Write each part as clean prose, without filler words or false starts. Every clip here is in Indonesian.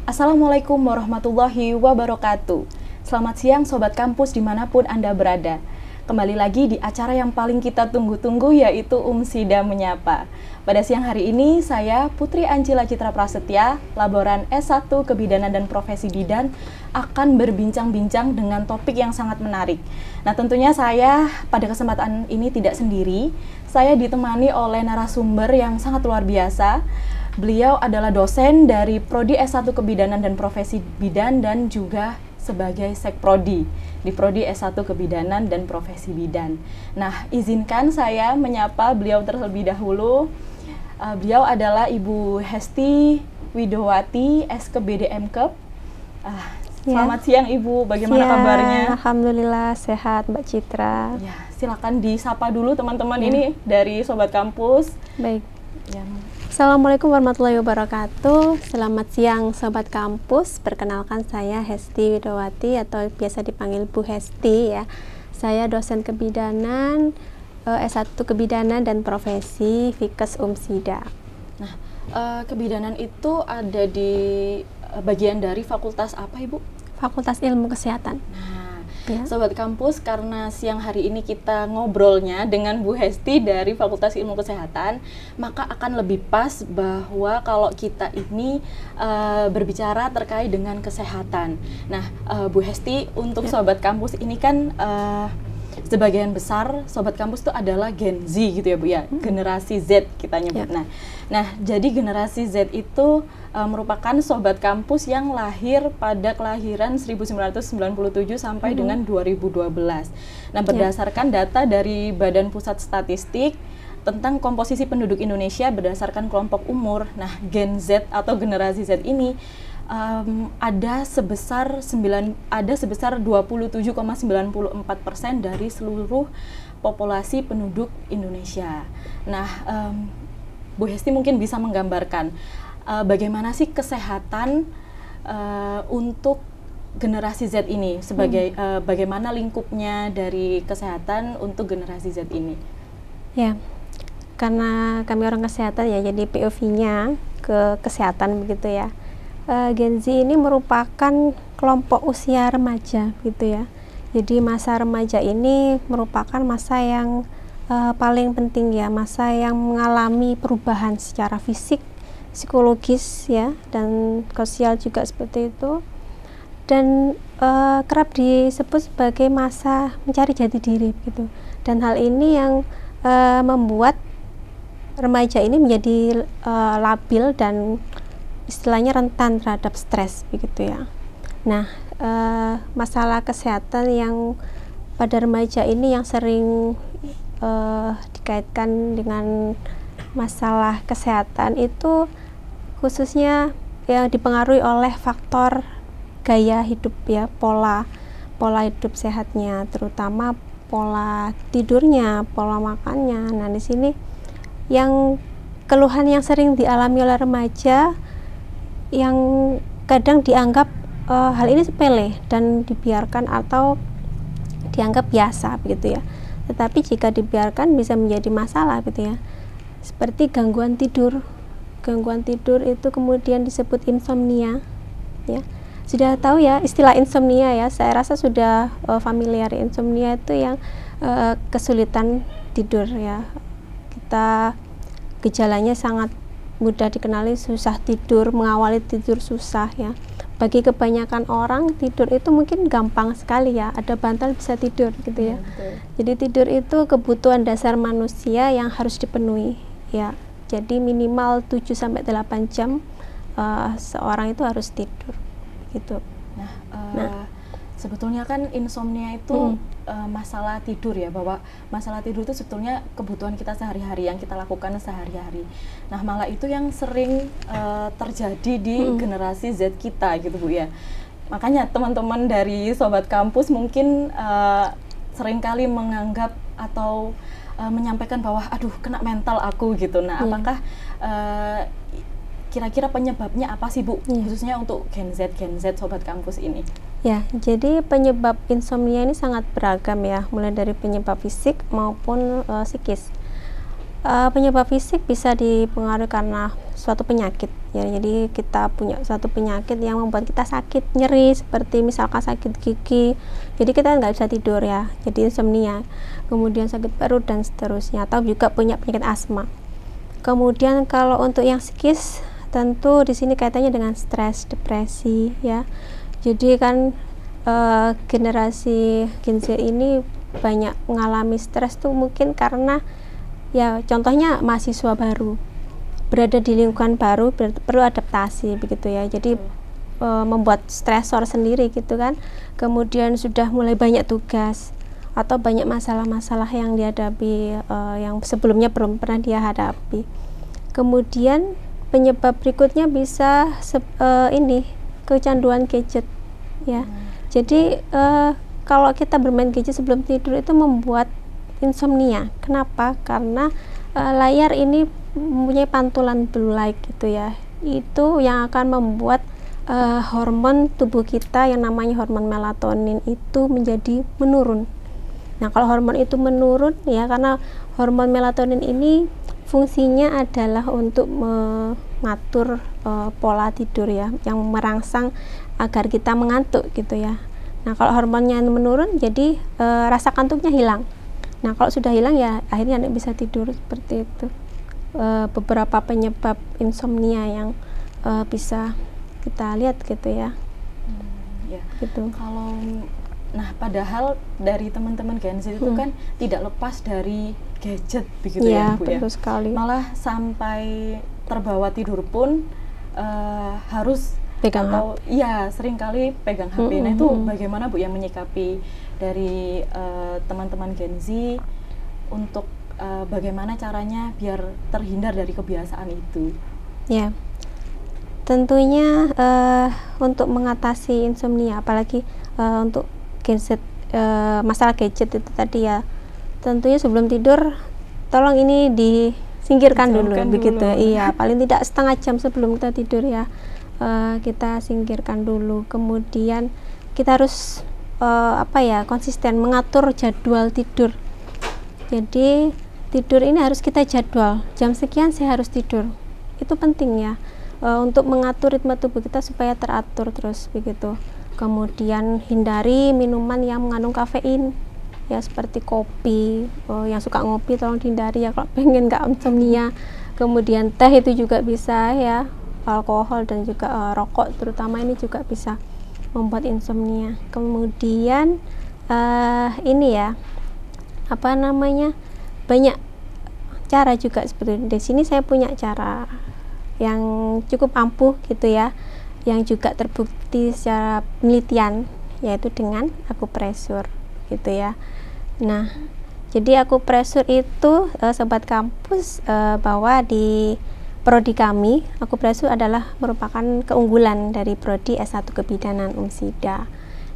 Assalamualaikum warahmatullahi wabarakatuh. Selamat siang Sobat Kampus dimanapun Anda berada. Kembali lagi di acara yang paling kita tunggu-tunggu, yaitu Umsida Menyapa. Pada siang hari ini, saya Putri Ancila Citra Prasetya, Laboran S1 Kebidanan dan Profesi Bidan, akan berbincang-bincang dengan topik yang sangat menarik. Nah, tentunya saya pada kesempatan ini tidak sendiri. Saya ditemani oleh narasumber yang sangat luar biasa. Beliau adalah dosen dari Prodi S1 Kebidanan dan Profesi Bidan dan juga sebagai Sekprodi di Prodi S1 Kebidanan dan Profesi Bidan. Nah, izinkan saya menyapa beliau terlebih dahulu. Beliau adalah Ibu Hesti Widowati, SKBDMKep. Selamat siang Ibu, bagaimana kabarnya? Alhamdulillah sehat Mbak Citra. Ya, silakan disapa dulu teman-teman ini dari Sobat Kampus. Baik. Ya. Assalamualaikum warahmatullahi wabarakatuh. Selamat siang Sobat Kampus. Perkenalkan saya Hesti Widowati atau biasa dipanggil Bu Hesti ya. Saya dosen kebidanan S1 Kebidanan dan Profesi Fikes Umsida. Nah, kebidanan itu ada di bagian dari fakultas apa Ibu? Fakultas Ilmu Kesehatan. Nah, ya. Sobat Kampus, karena siang hari ini kita ngobrolnya dengan Bu Hesti dari Fakultas Ilmu Kesehatan, maka akan lebih pas bahwa kalau kita ini berbicara terkait dengan kesehatan. Nah, Bu Hesti, untuk Sobat Kampus ini kan sebagian besar Sobat Kampus itu adalah Gen Z gitu ya Bu ya, generasi Z kita nyebut. Nah, jadi generasi Z itu merupakan Sobat Kampus yang lahir pada kelahiran 1997 sampai dengan 2012. Nah, berdasarkan data dari Badan Pusat Statistik tentang komposisi penduduk Indonesia berdasarkan kelompok umur, nah Gen Z atau generasi Z ini ada sebesar 27,94% dari seluruh populasi penduduk Indonesia. Nah, Bu Hesti mungkin bisa menggambarkan bagaimana sih kesehatan untuk generasi Z ini, sebagai bagaimana lingkupnya dari kesehatan untuk generasi Z ini? Ya, karena kami orang kesehatan ya, jadi POV-nya ke kesehatan begitu ya. Gen Z ini merupakan kelompok usia remaja gitu ya. Jadi masa remaja ini merupakan masa yang paling penting ya, masa yang mengalami perubahan secara fisik, psikologis ya, dan sosial juga seperti itu. Dan kerap disebut sebagai masa mencari jati diri gitu. Dan hal ini yang membuat remaja ini menjadi labil dan istilahnya rentan terhadap stres begitu ya. Nah, masalah kesehatan yang pada remaja ini yang sering dikaitkan dengan masalah kesehatan itu khususnya yang dipengaruhi oleh faktor gaya hidup ya, pola hidup sehatnya, terutama pola tidurnya, pola makannya. Nah, di sini yang keluhan yang sering dialami oleh remaja yang kadang dianggap hal ini sepele dan dibiarkan atau dianggap biasa begitu ya. Tetapi jika dibiarkan bisa menjadi masalah gitu ya. Seperti gangguan tidur. Gangguan tidur itu kemudian disebut insomnia ya. Sudah tahu ya istilah insomnia ya. Saya rasa sudah familiar. Insomnia itu yang kesulitan tidur ya. Kita gejalanya sangat mudah dikenali, susah tidur, mengawali tidur susah ya. Bagi kebanyakan orang tidur itu mungkin gampang sekali ya, ada bantal bisa tidur gitu ya. Jadi tidur itu kebutuhan dasar manusia yang harus dipenuhi ya. Jadi minimal 7-8 jam seorang itu harus tidur gitu. Nah, sebetulnya kan insomnia itu masalah tidur ya, bahwa masalah tidur itu sebetulnya kebutuhan kita sehari-hari yang kita lakukan sehari-hari. Nah, malah itu yang sering terjadi di generasi Z kita gitu Bu ya. Makanya teman-teman dari Sobat Kampus mungkin seringkali menganggap atau menyampaikan bahwa aduh kena mental aku gitu. Nah, apakah kira-kira penyebabnya apa sih Bu, khususnya untuk Gen Z Sobat Kampus ini? Ya, jadi penyebab insomnia ini sangat beragam ya, mulai dari penyebab fisik maupun psikis. Penyebab fisik bisa dipengaruhi karena suatu penyakit ya. Jadi kita punya suatu penyakit yang membuat kita sakit, nyeri, seperti misalkan sakit gigi, jadi kita nggak bisa tidur ya, jadi insomnia. Kemudian sakit perut dan seterusnya, atau juga punya penyakit asma. Kemudian kalau untuk yang psikis, tentu di sini kaitannya dengan stres, depresi ya. Jadi kan generasi Gen Z ini banyak mengalami stres tuh mungkin karena ya contohnya mahasiswa baru, berada di lingkungan baru, perlu adaptasi begitu ya. Jadi membuat stresor sendiri gitu kan. Kemudian sudah mulai banyak tugas atau banyak masalah-masalah yang dihadapi yang sebelumnya belum pernah dia hadapi. Kemudian penyebab berikutnya bisa ini kecanduan gadget ya. Jadi kalau kita bermain gadget sebelum tidur itu membuat insomnia. Kenapa? Karena layar ini mempunyai pantulan blue light gitu ya. Itu yang akan membuat hormon tubuh kita yang namanya hormon melatonin itu menjadi menurun. Nah, kalau hormon itu menurun ya, karena hormon melatonin ini fungsinya adalah untuk mengatur pola tidur ya, yang merangsang agar kita mengantuk gitu ya. Nah, kalau hormonnya menurun, jadi rasa kantuknya hilang. Nah, kalau sudah hilang ya akhirnya Anda bisa tidur seperti itu. Beberapa penyebab insomnia yang bisa kita lihat gitu ya. Ya. Gitu. Kalau padahal dari teman-teman Gen Z itu kan tidak lepas dari gadget begitu ya, Bu ya. Betul sekali. Malah sampai terbawa tidur pun harus pegang atau ya seringkali pegang HP. Nah, itu bagaimana Bu yang menyikapi dari teman-teman Gen Z untuk bagaimana caranya biar terhindar dari kebiasaan itu? Ya, tentunya untuk mengatasi insomnia, apalagi untuk Gen Z, masalah gadget itu tadi ya, tentunya sebelum tidur tolong ini disingkirkan dulu begitu. Iya, paling tidak setengah jam sebelum kita tidur ya, kita singkirkan dulu. Kemudian kita harus konsisten mengatur jadwal tidur. Jadi tidur ini harus kita jadwal, jam sekian saya harus tidur. Itu penting ya, untuk mengatur ritme tubuh kita supaya teratur terus begitu. Kemudian hindari minuman yang mengandung kafein ya, seperti kopi. Yang suka ngopi tolong dihindari ya kalau pengen nggak insomnia. Kemudian teh itu juga bisa ya, alkohol dan juga rokok terutama ini juga bisa membuat insomnia. Kemudian ini ya, banyak cara juga seperti di sini. Saya punya cara yang cukup ampuh gitu ya, yang juga terbukti secara penelitian, yaitu dengan akupresur gitu ya. Nah, jadi akupresur itu sobat kampus, bahwa di prodi kami akupresur adalah merupakan keunggulan dari prodi S1 Kebidanan Umsida.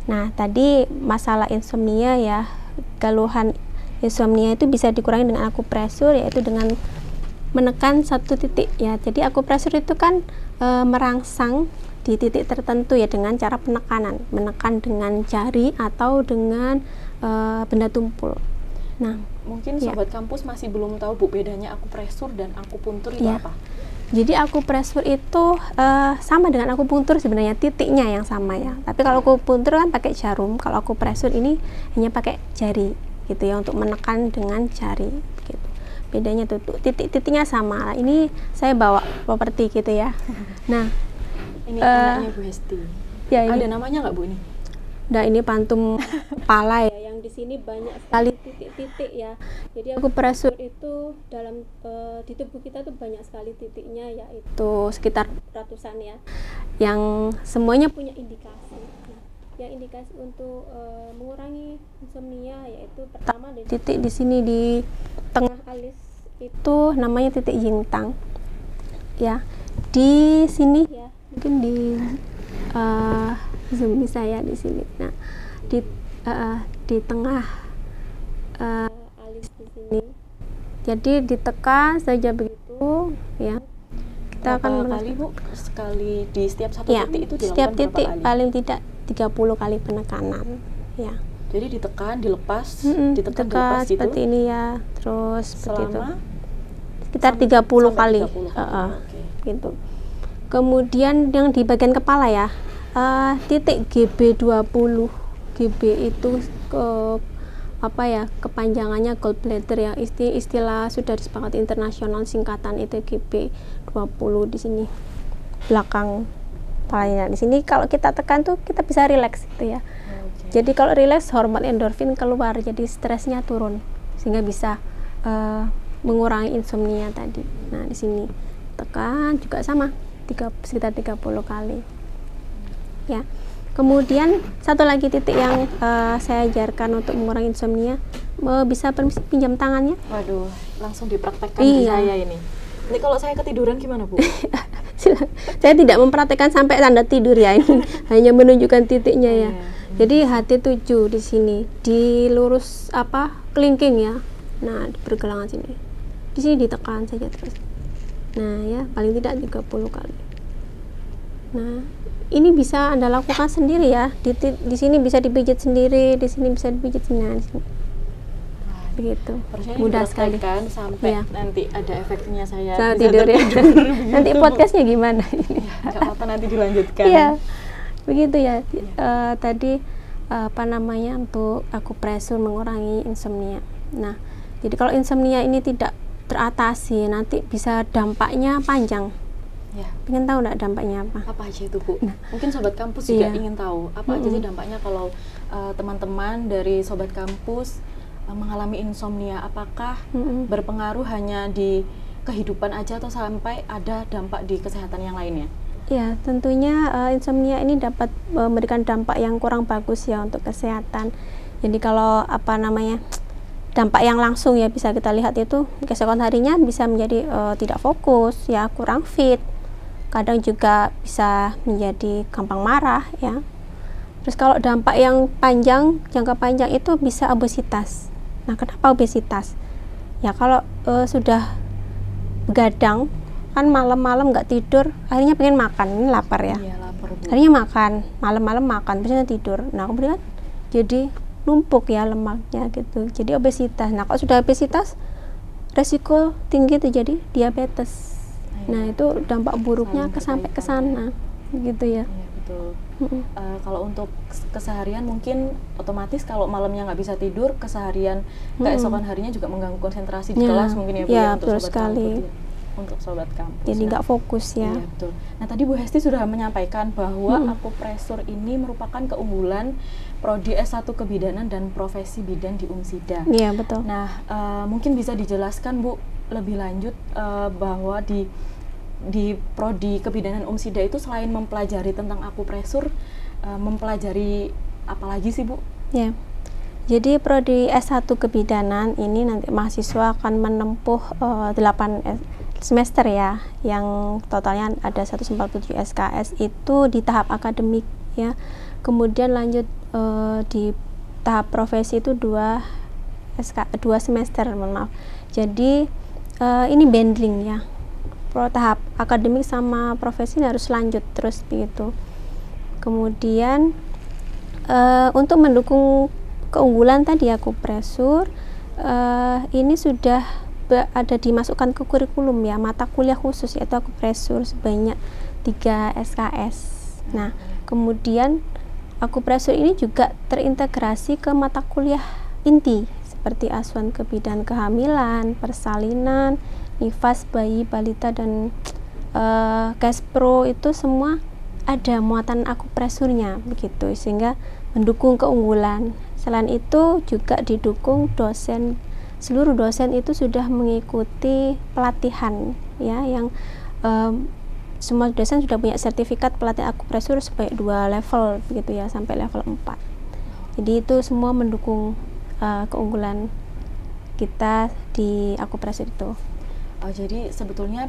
Nah, tadi masalah insomnia ya, keluhan insomnia itu bisa dikurangi dengan akupresur, yaitu dengan menekan satu titik ya. Jadi akupresur itu kan merangsang di titik tertentu ya dengan cara penekanan, menekan dengan jari atau dengan benda tumpul. Nah, mungkin sobat kampus masih belum tahu Bu bedanya akupresur dan akupuntur itu apa? Jadi akupresur itu sama dengan akupuntur sebenarnya, titiknya yang sama ya. Tapi kalau akupuntur kan pakai jarum, kalau akupresur ini hanya pakai jari gitu ya, untuk menekan dengan jari gitu. Bedanya tuh titik-titiknya sama. Ini saya bawa properti gitu ya. Nah, ini anaknya Bu Hesti. Ya, ada namanya nggak Bu ini? Nah, ini pantum kepala ya, yang di sini banyak sekali titik-titik ya. Jadi akupresur itu dalam di tubuh kita tuh banyak sekali titiknya, yaitu sekitar ratusan ya, yang semuanya punya indikasi. Nah, yang indikasi untuk mengurangi insomnia yaitu pertama di titik di sini di tengah alis itu namanya titik Yingtang ya. Di sini ya, mungkin di zoom saya di sini. Nah, di tengah alis di sini. Jadi ditekan saja begitu ya. Kita akan kali Bu sekali di setiap satu titik itu dilakukan setiap titik kali? Paling tidak 30 kali penekanan ya. Jadi ditekan, dilepas, ditekan, dilepas gitu? seperti ini ya. Terus seperti itu. Selama Sekitar 30 kali. 30 kali. Okay. gitu. Kemudian yang di bagian kepala ya, titik GB20, GB itu kepanjangannya gallbladder ya, istilah sudah disepakati internasional, singkatan itu GB20 di sini belakang kepalanya. Di sini kalau kita tekan tuh kita bisa rileks gitu ya. Jadi kalau rileks hormon endorfin keluar, jadi stresnya turun sehingga bisa mengurangi insomnia tadi. Nah di sini tekan juga sama sekitar 30 kali ya. Kemudian satu lagi titik yang saya ajarkan untuk mengurangi insomnia, bisa permisi pinjam tangannya. Waduh, langsung dipraktekkan di saya ini. Ini kalau saya ketiduran gimana Bu? Saya tidak mempraktekkan sampai tanda tidur ya, ini hanya menunjukkan titiknya ya. Jadi HT7 di sini dilurus kelingking ya. Nah, di pergelangan sini. Di sini ditekan saja terus. Nah, ya, paling tidak 30 kali. Nah, ini bisa Anda lakukan sendiri ya. Di sini bisa dipijit sendiri, di sini bisa dipijit sendiri. Nah, di sini. Begitu. Mudah sekali kan sampai nanti ada efeknya saya bisa tidur ya. Nanti podcastnya gimana? Nggak apa-apa, nanti dilanjutkan. Iya. Begitu ya. Tadi untuk akupresur mengurangi insomnia. Nah, jadi kalau insomnia ini tidak teratasi, nanti bisa dampaknya panjang. Ya. Pengen tahu nggak dampaknya apa? Apa aja itu Bu? Nah, mungkin sobat kampus juga ingin tahu apa aja sih dampaknya kalau teman-teman dari sobat kampus mengalami insomnia. Apakah berpengaruh hanya di kehidupan aja atau sampai ada dampak di kesehatan yang lainnya? Ya, tentunya insomnia ini dapat memberikan dampak yang kurang bagus ya untuk kesehatan. Jadi kalau dampak yang langsung ya bisa kita lihat itu keesokan harinya bisa menjadi tidak fokus ya, kurang fit. Kadang juga bisa menjadi gampang marah ya. Terus kalau dampak yang jangka panjang itu bisa obesitas. Nah, kenapa obesitas? Ya kalau sudah begadang kan malam-malam nggak tidur, akhirnya pengen makan, ini lapar ya. Iya, lapar, Bu. Akhirnya makan, malam-malam makan, biasanya tidur. Nah, kemudian jadi numpuk ya lemaknya gitu. Jadi obesitas. Nah, kalau sudah obesitas, resiko tinggi terjadi diabetes. Nah, itu dampak buruknya sampai ke sana, gitu ya. Iya, betul. Kalau untuk keseharian mungkin otomatis kalau malamnya nggak bisa tidur, keseharian keesokan harinya juga mengganggu konsentrasi di kelas mungkin ya Bu, ya, untuk sobat kampus. Untuk sobat kampus. Jadi nggak fokus ya. Iya, betul. Nah, tadi Bu Hesti sudah menyampaikan bahwa akupresur ini merupakan keunggulan prodi S1 Kebidanan dan Profesi Bidan di UMSIDA. Iya, betul. Nah, mungkin bisa dijelaskan Bu lebih lanjut bahwa di prodi Kebidanan UMSIDA itu selain mempelajari tentang akupresur, mempelajari apa lagi sih Bu? Ya. Jadi prodi S1 Kebidanan ini nanti mahasiswa akan menempuh 8 semester ya, yang totalnya ada 147 SKS itu di tahap akademik ya. Kemudian lanjut di tahap profesi itu 2 semester, mohon maaf. Jadi ini bundling ya. Tahap akademik sama profesi harus lanjut terus begitu. Kemudian untuk mendukung keunggulan tadi akupresur, ini sudah ada dimasukkan ke kurikulum ya, mata kuliah khusus yaitu akupresur sebanyak 3 SKS. Nah, kemudian akupresur ini juga terintegrasi ke mata kuliah inti seperti asuhan kebidanan kehamilan, persalinan, nifas bayi, balita, dan Kespro, itu semua ada muatan akupresurnya begitu, sehingga mendukung keunggulan. Selain itu juga didukung seluruh dosen itu sudah mengikuti pelatihan ya, yang semua dosen sudah punya sertifikat pelatihan akupresur sebanyak 2 level begitu ya, sampai level 4. Jadi itu semua mendukung keunggulan kita di akupresur itu. Oh, jadi sebetulnya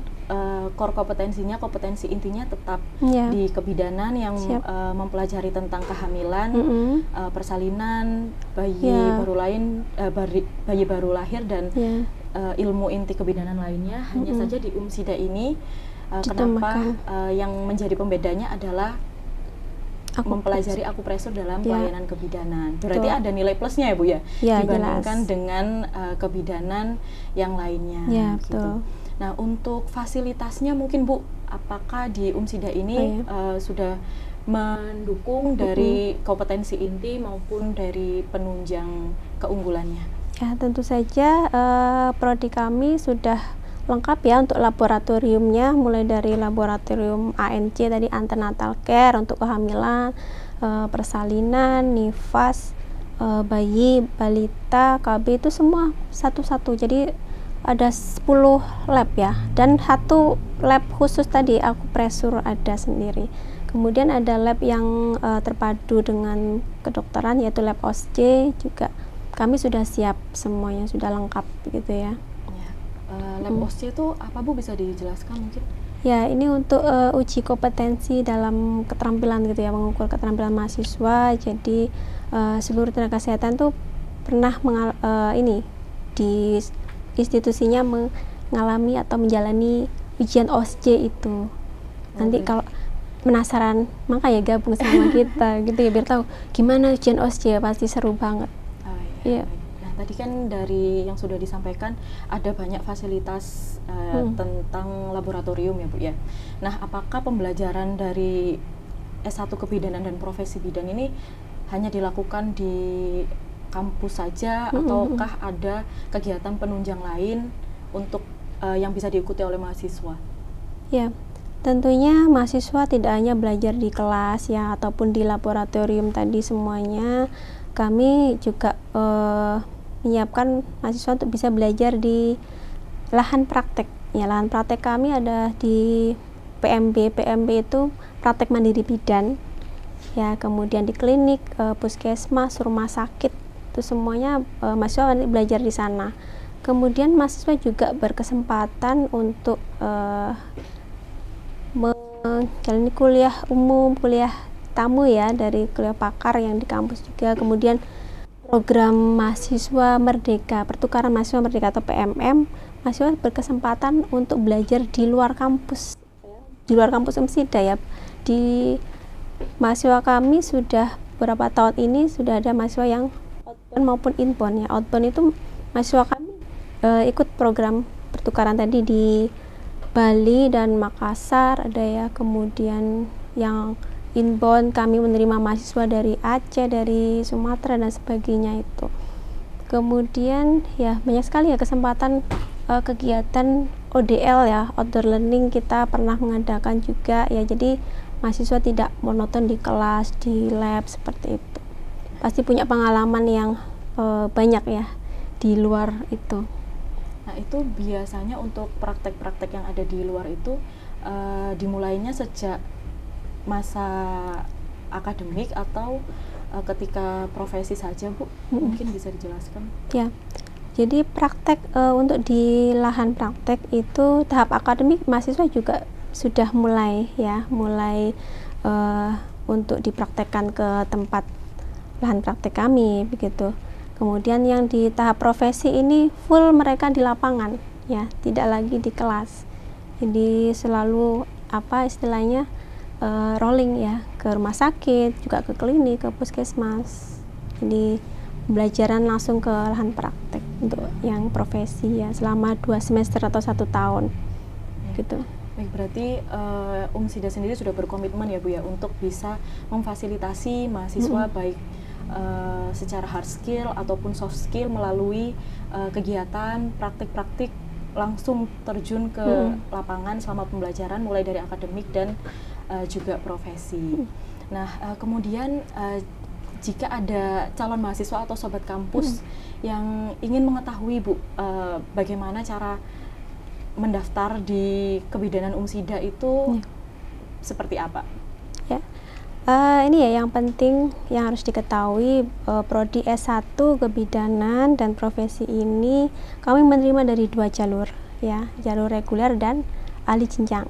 core kompetensi intinya tetap di kebidanan yang mempelajari tentang kehamilan, persalinan, bayi baru lahir dan ilmu inti kebidanan lainnya. Hanya saja di UMSIDA ini kenapa yang menjadi pembedanya adalah mempelajari akupresur dalam pelayanan kebidanan. Berarti ada nilai plusnya ya Bu ya, dibandingkan jelas dengan kebidanan yang lainnya. Ya, gitu. betul. Nah, untuk fasilitasnya mungkin Bu, apakah di UMSIDA ini sudah mendukung dari kompetensi inti maupun dari penunjang keunggulannya? Ya, tentu saja prodi kami sudah lengkap ya untuk laboratoriumnya, mulai dari laboratorium ANC tadi, antenatal care untuk kehamilan, persalinan, nifas, bayi, balita, KB, itu semua satu-satu. Jadi ada 10 lab ya, dan satu lab khusus tadi akupresur ada sendiri. Kemudian ada lab yang terpadu dengan kedokteran, yaitu lab OSJ juga. Kami sudah siap semuanya, sudah lengkap gitu ya. Lab OSJ itu apa Bu, bisa dijelaskan mungkin? Ya, ini untuk uji kompetensi dalam keterampilan gitu ya, mengukur keterampilan mahasiswa. Jadi seluruh tenaga kesehatan tuh pernah ini di institusinya mengalami atau menjalani ujian OSJ itu. Nanti kalau penasaran, makanya gabung sama kita gitu ya, biar tahu gimana ujian OSJ, pasti seru banget. Iya. Nah, tadi kan dari yang sudah disampaikan ada banyak fasilitas tentang laboratorium ya Bu ya. Nah, apakah pembelajaran dari S1 Kebidanan dan Profesi Bidan ini hanya dilakukan di kampus saja, ataukah ada kegiatan penunjang lain untuk yang bisa diikuti oleh mahasiswa? Ya, tentunya mahasiswa tidak hanya belajar di kelas ya, ataupun di laboratorium tadi semuanya. Kami juga menyiapkan mahasiswa untuk bisa belajar di lahan praktek. Ya, lahan praktek kami ada di PMB. PMB itu praktek mandiri bidan. Ya, kemudian di klinik, puskesmas, rumah sakit, itu semuanya mahasiswa belajar di sana. Kemudian mahasiswa juga berkesempatan untuk menjalani kuliah umum, kuliah tamu ya, dari kuliah pakar yang di kampus juga. Kemudian program mahasiswa merdeka, pertukaran mahasiswa merdeka atau PMM, mahasiswa berkesempatan untuk belajar di luar kampus, UMSIDA ya. Di mahasiswa kami sudah beberapa tahun ini sudah ada mahasiswa yang outbound maupun inbound ya. Outbound itu mahasiswa kami ikut program pertukaran tadi di Bali dan Makassar ada ya. Kemudian yang inbound kami menerima mahasiswa dari Aceh, dari Sumatera dan sebagainya itu. Kemudian ya banyak sekali ya kesempatan kegiatan ODL ya, outdoor learning, kita pernah mengadakan juga ya. Jadi mahasiswa tidak monoton di kelas, di lab seperti itu. Pasti punya pengalaman yang banyak ya di luar itu. Nah, itu biasanya untuk praktek-praktek yang ada di luar itu dimulainya sejak masa akademik atau ketika profesi saja Bu? Mungkin bisa dijelaskan? Ya, jadi praktek untuk di lahan praktek itu tahap akademik mahasiswa juga sudah mulai ya, mulai untuk dipraktekkan ke tempat lahan praktek kami begitu. Kemudian yang di tahap profesi ini full mereka di lapangan ya, tidak lagi di kelas. Jadi selalu apa istilahnya rolling ya, ke rumah sakit, juga ke klinik, ke puskesmas. Jadi pembelajaran langsung ke lahan praktek untuk yang profesi ya, selama 2 semester atau 1 tahun gitu. Baik, berarti UMSIDA sendiri sudah berkomitmen ya Bu ya untuk bisa memfasilitasi mahasiswa baik secara hard skill ataupun soft skill melalui kegiatan praktik-praktik langsung terjun ke lapangan selama pembelajaran mulai dari akademik dan juga profesi. Nah, kemudian jika ada calon mahasiswa atau sobat kampus yang ingin mengetahui Bu, bagaimana cara mendaftar di kebidanan UMSIDA itu seperti apa? Ya, ini ya yang penting yang harus diketahui, prodi S1 kebidanan dan profesi ini kami menerima dari 2 jalur ya, jalur reguler dan ahli jenjang.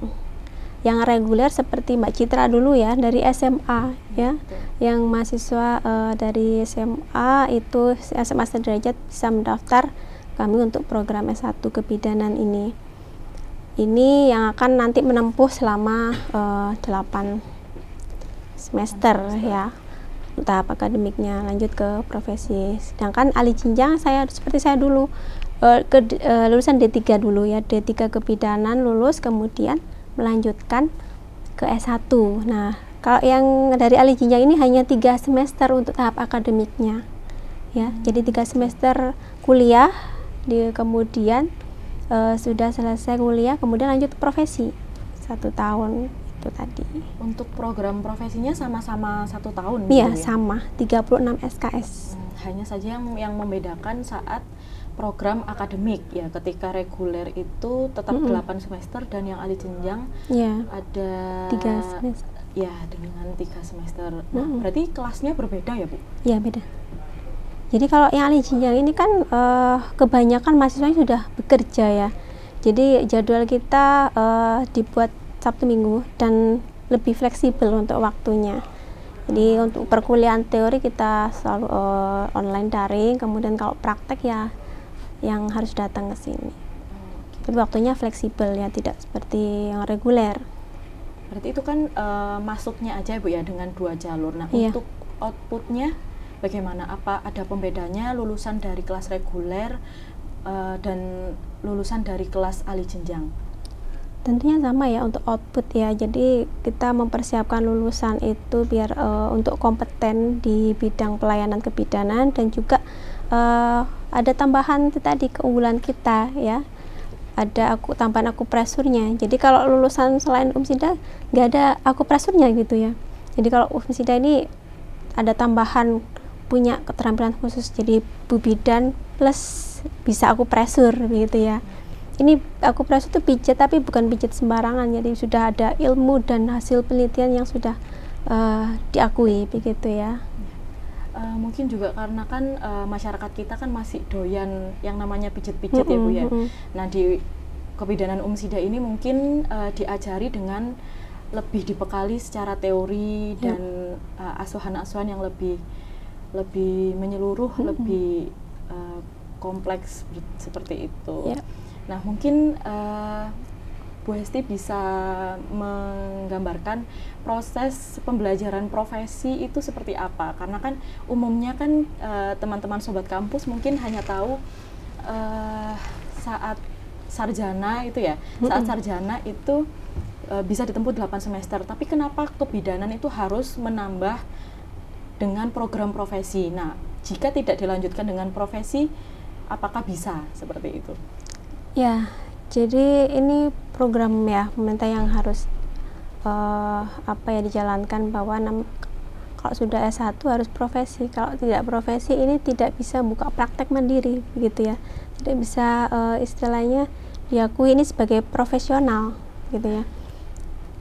Yang reguler seperti Mbak Citra dulu ya, dari SMA ya, yang mahasiswa dari SMA itu SMA sederajat bisa mendaftar kami untuk program S1 kebidanan ini. Ini yang akan nanti menempuh selama 8 semester ya, tahap akademiknya lanjut ke profesi. Sedangkan ahli jenjang seperti saya dulu lulusan D3 dulu ya, D3 kebidanan lulus, kemudian melanjutkan ke S1. Nah, kalau yang dari ahli jenjang ini hanya 3 semester untuk tahap akademiknya ya, jadi 3 semester kuliah, kemudian sudah selesai kuliah kemudian lanjut profesi 1 tahun itu tadi. Untuk program profesinya sama-sama 1 tahun? Iya, gitu ya? sama 36 SKS. Hanya saja yang membedakan saat program akademik ya, ketika reguler itu tetap 8 semester dan yang ahli jenjang ada 3 semester ya, dengan 3 semester. Nah, berarti kelasnya berbeda ya Bu? Iya, beda. Jadi kalau yang ahli jenjang ini kan kebanyakan mahasiswanya sudah bekerja ya, jadi jadwal kita dibuat Sabtu Minggu dan lebih fleksibel untuk waktunya. Jadi untuk perkuliahan teori kita selalu online daring, kemudian kalau praktek ya yang harus datang ke sini. Tapi waktunya fleksibel ya, tidak seperti yang reguler. Berarti itu kan masuknya aja Bu ya dengan 2 jalur. Nah, untuk outputnya bagaimana? Apa ada pembedanya lulusan dari kelas reguler dan lulusan dari kelas ahli jenjang? Tentunya sama ya untuk output ya. Jadi kita mempersiapkan lulusan itu biar untuk kompeten di bidang pelayanan kebidanan, dan juga ada tambahan itu tadi keunggulan kita ya. Ada tambahan akupresurnya. Jadi kalau lulusan selain UMSIDA nggak ada akupresurnya gitu ya. Jadi kalau UMSIDA ini ada tambahan punya keterampilan khusus, jadi Bu Bidan plus bisa akupresur begitu ya. Ini akupresur itu pijat, tapi bukan pijat sembarangan, jadi sudah ada ilmu dan hasil penelitian yang sudah diakui begitu ya. Mungkin juga karena kan masyarakat kita kan masih doyan yang namanya pijat-pijat ya Bu ya. Nah, di kebidanan UMSIDA ini mungkin diajari dengan lebih dibekali secara teori dan asuhan-asuhan yang lebih menyeluruh, lebih kompleks seperti itu. Nah, mungkin Bu Hesti bisa menggambarkan proses pembelajaran profesi itu seperti apa? Karena kan umumnya kan teman-teman sobat kampus mungkin hanya tahu saat sarjana itu ya, saat sarjana itu bisa ditempuh 8 semester. Tapi kenapa kebidanan itu harus menambah dengan program profesi? Nah, jika tidak dilanjutkan dengan profesi, apakah bisa seperti itu? Ya, jadi ini program ya pemerintah yang harus dijalankan, bahwa kalau sudah S1 harus profesi. Kalau tidak profesi ini tidak bisa buka praktek mandiri begitu ya. Tidak bisa istilahnya diakui ini sebagai profesional gitu ya.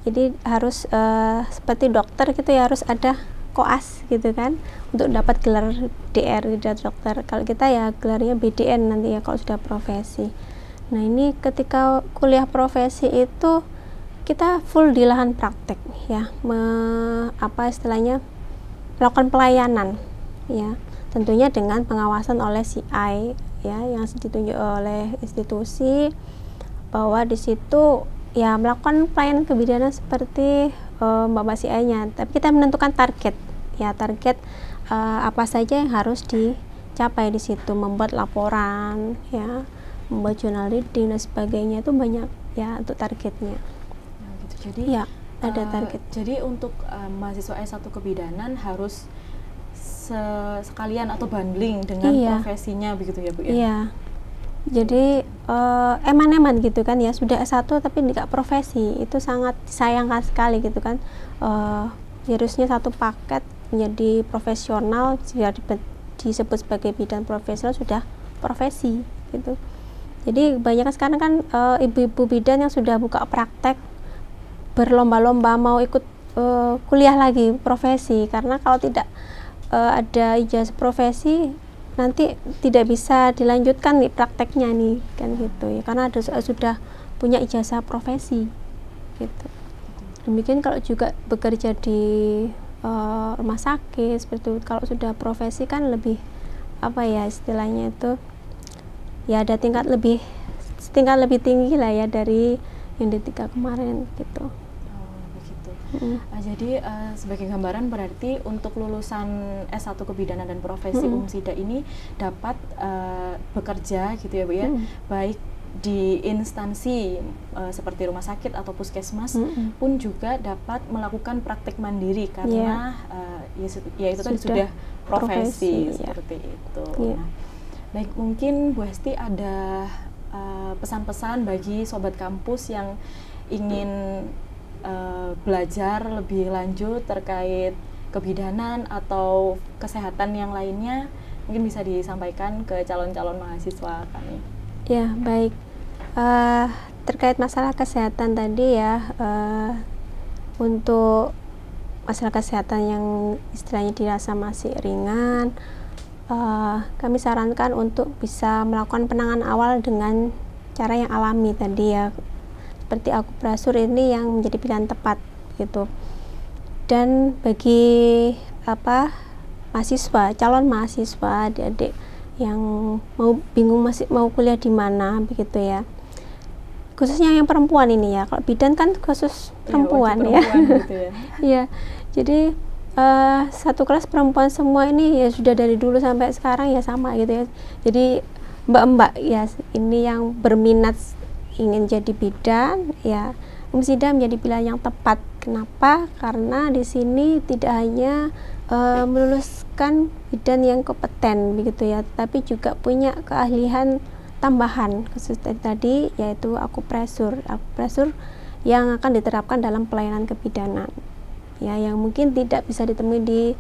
Jadi harus seperti dokter gitu ya, harus ada koas gitu kan untuk dapat gelar DR, gelar dokter. Kalau kita ya gelarnya BDN nanti ya kalau sudah profesi. Nah, ini ketika kuliah profesi itu kita full di lahan praktek ya, melakukan pelayanan ya, tentunya dengan pengawasan oleh CI ya, yang ditunjuk oleh institusi, bahwa di situ ya melakukan pelayanan kebidanan seperti Mbak CI-nya. Tapi kita menentukan target ya, target apa saja yang harus dicapai di situ, membuat laporan ya, membuat jurnal reading dan sebagainya, itu banyak ya untuk targetnya. Nah, gitu. Jadi ya ada target. Jadi untuk mahasiswa S1 kebidanan harus sekalian atau bundling dengan profesinya begitu ya Bu ya? Iya. Jadi eman-eman gitu kan ya, sudah S1 tapi tidak profesi, itu sangat disayangkan sekali gitu kan. Harusnya satu paket menjadi profesional, sudah disebut sebagai bidang profesional, sudah profesi gitu. Jadi banyak sekarang kan ibu-ibu bidan yang sudah buka praktek berlomba-lomba mau ikut kuliah lagi profesi, karena kalau tidak ada ijazah profesi nanti tidak bisa dilanjutkan nih prakteknya nih kan gitu ya, karena sudah punya ijazah profesi gitu. Demikian kalau juga bekerja di rumah sakit seperti itu, kalau sudah profesi kan lebih istilahnya itu ya ada tingkat lebih tinggi lah ya dari yang D3 kemarin gitu. Begitu. Jadi sebagai gambaran berarti untuk lulusan S1 Kebidanan dan Profesi UMSIDA ini dapat bekerja gitu ya Bu ya, baik di instansi seperti rumah sakit atau puskesmas pun juga dapat melakukan praktik mandiri karena ya itu tadi sudah profesi seperti itu. Nah, baik, mungkin Bu Hesti ada pesan-pesan bagi sobat kampus yang ingin belajar lebih lanjut terkait kebidanan atau kesehatan yang lainnya, mungkin bisa disampaikan ke calon-calon mahasiswa kami. Ya, baik. Terkait masalah kesehatan tadi ya, untuk masalah kesehatan yang istilahnya dirasa masih ringan, kami sarankan untuk bisa melakukan penanganan awal dengan cara yang alami tadi ya, seperti akupresur ini yang menjadi pilihan tepat gitu. Dan bagi mahasiswa, calon mahasiswa, adik-adik yang mau bingung masih mau kuliah di mana begitu ya, khususnya yang perempuan ini ya, kalau bidan kan khusus perempuan ya, gitu ya. Ya, jadi satu kelas perempuan semua ini ya, sudah dari dulu sampai sekarang ya sama gitu ya. Jadi mbak-mbak ya ini yang berminat ingin jadi bidan ya, UMSIDA menjadi pilihan yang tepat. Kenapa? Karena di sini tidak hanya meluluskan bidan yang kompeten begitu ya, tapi juga punya keahlian tambahan khusus tadi yaitu akupresur yang akan diterapkan dalam pelayanan kebidanan ya, yang mungkin tidak bisa ditemui di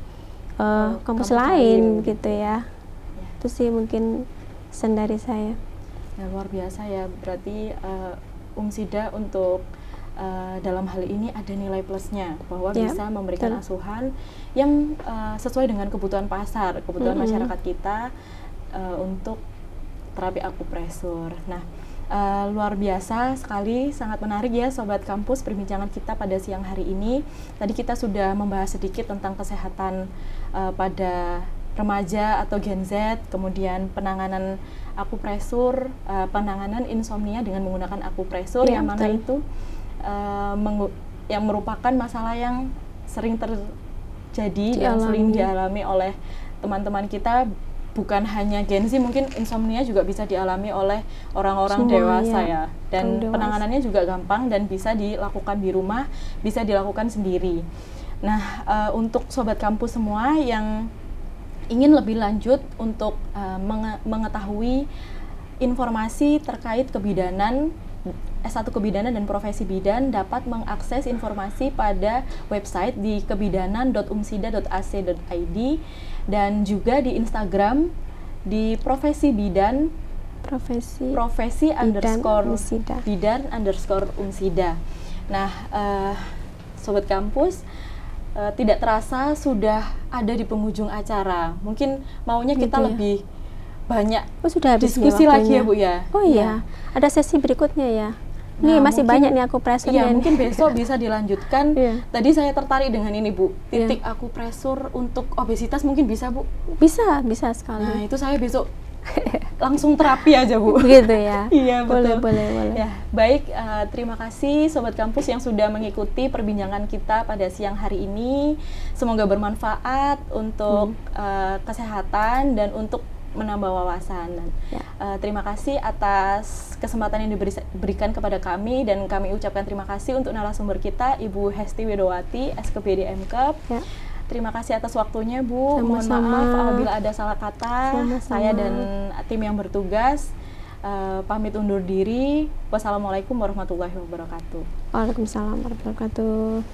kampus lain gitu ya. Itu sih mungkin pesan dari saya. Ya, luar biasa ya, berarti UMSIDA untuk dalam hal ini ada nilai plusnya bahwa bisa memberikan asuhan yang sesuai dengan kebutuhan pasar, kebutuhan masyarakat kita untuk terapi akupresur. Nah, luar biasa sekali, sangat menarik ya Sobat Kampus perbincangan kita pada siang hari ini. Tadi kita sudah membahas sedikit tentang kesehatan pada remaja atau Gen Z, kemudian penanganan akupresur, penanganan insomnia dengan menggunakan akupresur, yang mana itu yang merupakan masalah yang sering terjadi dan sering dialami oleh teman-teman kita. Bukan hanya Gen Z, mungkin insomnia juga bisa dialami oleh orang-orang dewasa ya. Dan penanganannya juga gampang dan bisa dilakukan di rumah, bisa dilakukan sendiri. Nah, untuk Sobat Kampus semua yang ingin lebih lanjut untuk mengetahui informasi terkait kebidanan, S1 Kebidanan dan Profesi Bidan, dapat mengakses informasi pada website di kebidanan.umsida.ac.id dan juga di Instagram di Profesi Bidan _bidan_umsida. Nah, Sobat Kampus, tidak terasa sudah ada di penghujung acara. Mungkin maunya kita lebih banyak sudah diskusi lagi ya Bu ya. Oh iya, ada sesi berikutnya ya. Nih masih banyak nih akupresur. Iya, mungkin besok bisa dilanjutkan. Tadi saya tertarik dengan ini Bu, titik akupresur untuk obesitas, mungkin bisa Bu? Bisa sekali. Nah, itu saya besok langsung terapi aja Bu. Begitu ya. Iya, betul. Boleh. Ya, baik, terima kasih Sobat Kampus yang sudah mengikuti perbincangan kita pada siang hari ini. Semoga bermanfaat untuk kesehatan dan untuk menambah wawasan. Dan terima kasih atas kesempatan yang diberikan kepada kami, dan kami ucapkan terima kasih untuk narasumber kita Ibu Hesti Widowati, SKPD MKep. Terima kasih atas waktunya Bu. Mohon maaf apabila ada salah kata. Saya dan tim yang bertugas pamit undur diri. Wassalamualaikum warahmatullahi wabarakatuh. Waalaikumsalam warahmatullahi wabarakatuh.